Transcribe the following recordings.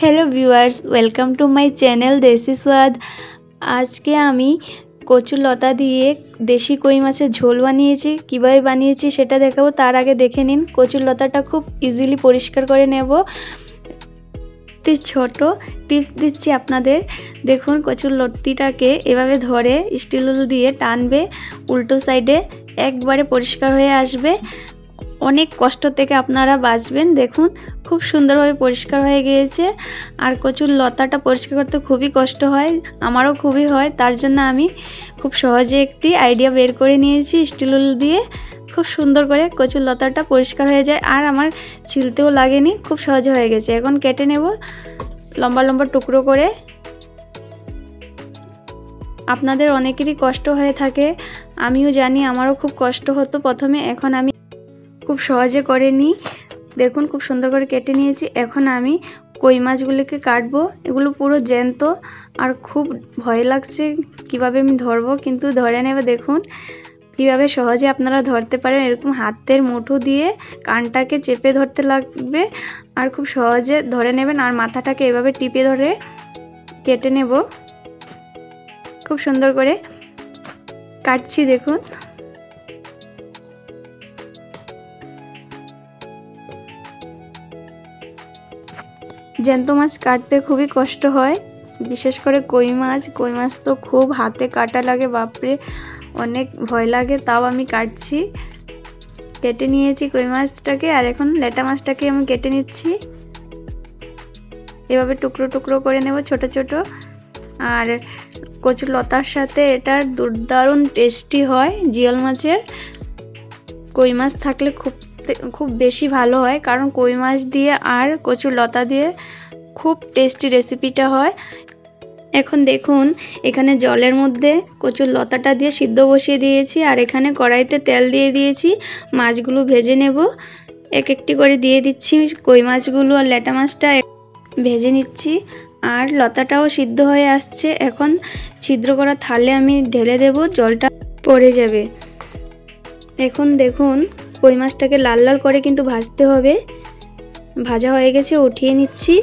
Hello viewers, welcome to my channel Desi Swad. आज के आमी কচুলতা দিয়ে দেশি কই মাছের ঝোল বানিয়েছি। কিভাবে বানিয়েছি সেটা দেখাবো। তার আগে দেখে নিন কচুলতাটা খুব ইজিলি পরিষ্কার করে নেব। একটি ছোট টিপস দিচ্ছি আপনাদের। দেখুন কচুলতিটাকে এভাবে ধরে স্টিল দিয়ে টানবে, উল্টো সাইডে একবারে পরিষ্কার হয়ে আসবে। অনেক কষ্ট থেকে আপনারা বাঁচবেন। দেখুন খুব সুন্দরভাবে পরিষ্কার হয়ে গিয়েছে। আর কচুর লতাটা পরিষ্কার করতে খুবই কষ্ট হয়, আমারও খুবই হয়। তার জন্য আমি খুব সহজে একটি আইডিয়া বের করে নিয়েছি। স্টিল দিয়ে খুব সুন্দর করে কচুর লতাটা পরিষ্কার হয়ে যায়, আর আমার ছিলতেও লাগেনি, খুব সহজে হয়ে গেছে। এখন কেটে নেব লম্বা লম্বা টুকরো করে। আপনাদের অনেকেরই কষ্ট হয়ে থাকে, আমিও জানি, আমারও খুব কষ্ট হতো প্রথমে। এখন আমি খুব সহজে করে নিই। দেখুন খুব সুন্দর করে কেটে নিয়েছি। এখন আমি কই মাছগুলিকে কাটবো। এগুলো পুরো জ্যান্ত, আর খুব ভয় লাগছে কিভাবে আমি ধরবো, কিন্তু ধরে নেবে। দেখুন কিভাবে সহজে আপনারা ধরতে পারেন। এরকম হাতের মুঠো দিয়ে কানটাকে চেপে ধরতে লাগবে, আর খুব সহজে ধরে নেবেন। আর মাথাটাকে এভাবে টিপে ধরে কেটে নেব। খুব সুন্দর করে কাটছি। দেখুন জ্যান্ত মাছ কাটতে খুবই কষ্ট হয়, বিশেষ করে কই মাছ তো খুব হাতে কাটা লাগে, বাপরে অনেক ভয় লাগে। তাও আমি কাটছি। কেটে নিয়েছি কই মাছটাকে, আর এখন লেটা মাছটাকে আমি কেটে নিচ্ছি। এভাবে টুকরো টুকরো করে নেব ছোট ছোট। আর কচুর লতার সাথে এটা দুর্দারুণ টেস্টি হয়। জিওল মাছের কই মাছ থাকলে খুব বেশি ভালো হয়, কারণ কই মাছ দিয়ে আর কচুর লতা দিয়ে খুব টেস্টি রেসিপিটা হয়। এখন দেখুন এখানে জলের মধ্যে কচুর লতাটা দিয়ে সিদ্ধ বসিয়ে দিয়েছি, আর এখানে কড়াইতে তেল দিয়ে দিয়েছি। মাছগুলো ভেজে নেব। এক একটি করে দিয়ে দিচ্ছি কই মাছগুলো, আর লেটা মাছটা ভেজে নিচ্ছি। আর লতাটাও সিদ্ধ হয়ে আসছে। এখন ছিদ্র করা থালে আমি ঢেলে দেব, জলটা পড়ে যাবে। এখন দেখুন কই মাছটাকে লাল লাল করে কিন্তু ভাজতে হবে। ভাজা হয়ে গেছে, উঠিয়ে নিচ্ছি।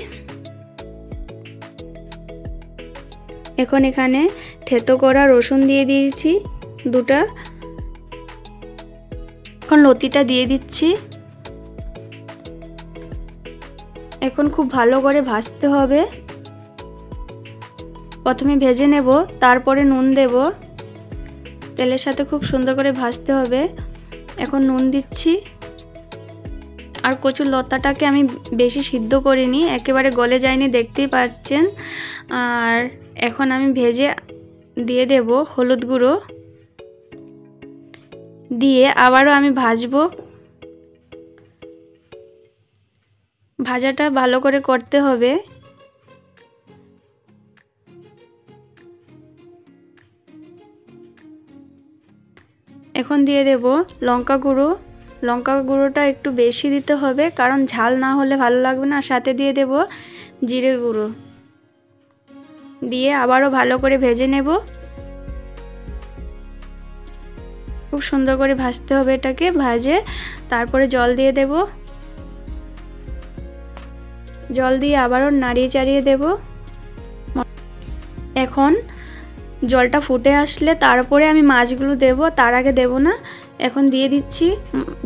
এখন এখানে থেতো করা রসুন দিয়ে দিয়েছি দুটা। এখন লতিটা দিয়ে দিচ্ছি। এখন খুব ভালো করে ভাজতে হবে। প্রথমে ভেজে নেব, তারপরে নুন দেব। তেলের সাথে খুব সুন্দর করে ভাজতে হবে। এখন নুন দিচ্ছি। আর কচুর লতাটাকে আমি বেশি সিদ্ধ করিনি, একেবারে গলে যায়নি, দেখতেই পাচ্ছেন। আর এখন আমি ভেজে দিয়ে দেব হলুদ গুঁড়ো দিয়ে, আবারও আমি ভাজবো। ভাজাটা ভালো করে করতে হবে। এখন দিয়ে দেব লঙ্কা গুঁড়ো। লঙ্কা গুঁড়োটা একটু বেশি দিতে হবে, কারণ ঝাল না হলে ভালো লাগবে না। সাথে দিয়ে দেব জিরের গুঁড়ো দিয়ে আবারও ভালো করে ভেজে নেব। খুব সুন্দর করে ভাজতে হবে এটাকে। ভাজে তারপরে জল দিয়ে দেব। জল দিয়ে আবারও নাড়িয়ে চাড়িয়ে দেব। এখন জলটা ফুটে আসলে তারপরে আমি মাছগুলো দেব, তার আগে দেব না। এখন দিয়ে দিচ্ছি।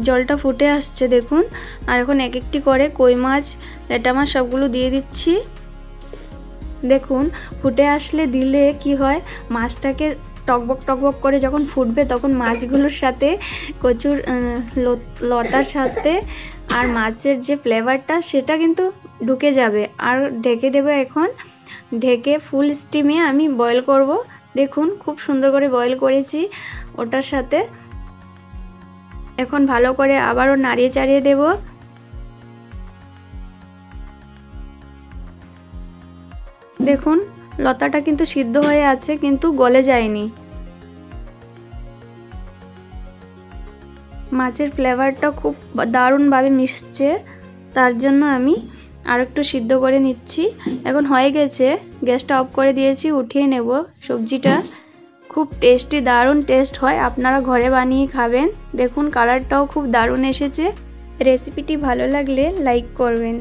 জলটা ফুটে আসছে দেখুন। আর এখন এক একটি করে কই মাছ, লেটা মাছ সবগুলো দিয়ে দিচ্ছি। দেখুন ফুটে আসলে দিলে কি হয়, মাছটাকে টকবক টকবক করে যখন ফুটবে, তখন মাছগুলোর সাথে কচুর লতার সাথে আর মাছের যে ফ্লেভারটা সেটা কিন্তু ঢুকে যাবে। আর ঢেকে দেবো। এখন ঢেকে ফুল স্টিমে আমি বয়েল করব। দেখুন খুব সুন্দর করে বয়েল করেছি ওটার সাথে। এখন ভালো করে আবারও নাড়িয়ে চাড়িয়ে দেব। দেখুন লতাটা কিন্তু সিদ্ধ হয়ে আছে, কিন্তু গলে যায়নি। মাছের ফ্লেভারটা খুব দারুণভাবে মিশছে, তার জন্য আমি আর একটু সিদ্ধ করে নিচ্ছি। এখন হয়ে গেছে, গ্যাসটা অফ করে দিয়েছি, উঠিয়ে নেব সবজিটা। খুব টেস্টি, দারুণ টেস্ট হয়। আপনারা ঘরে বানিয়ে খাবেন। দেখুন কালারটাও খুব দারুণ এসেছে। রেসিপিটি ভালো লাগলে লাইক করবেন।